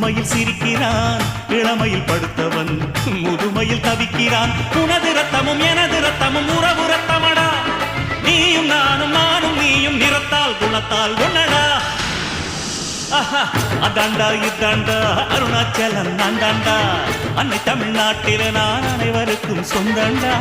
புதுமையில் சிரிக்கிறான், இளமையில் படுத்தவன் முதுமையில் தவிக்கிறான். உனது ரத்தமும் எனது ரத்தமும் உறவு ரத்தமடா, நீயும் நானும் நானும் நீயும் நிறத்தால் குணத்தால் ஒன்னடா. அதாண்டா இதாண்டா அருணாச்சலம் நான்தாண்டா, அன்னை தமிழ்நாட்டில நான் அனைவருக்கும் சொந்தண்டா.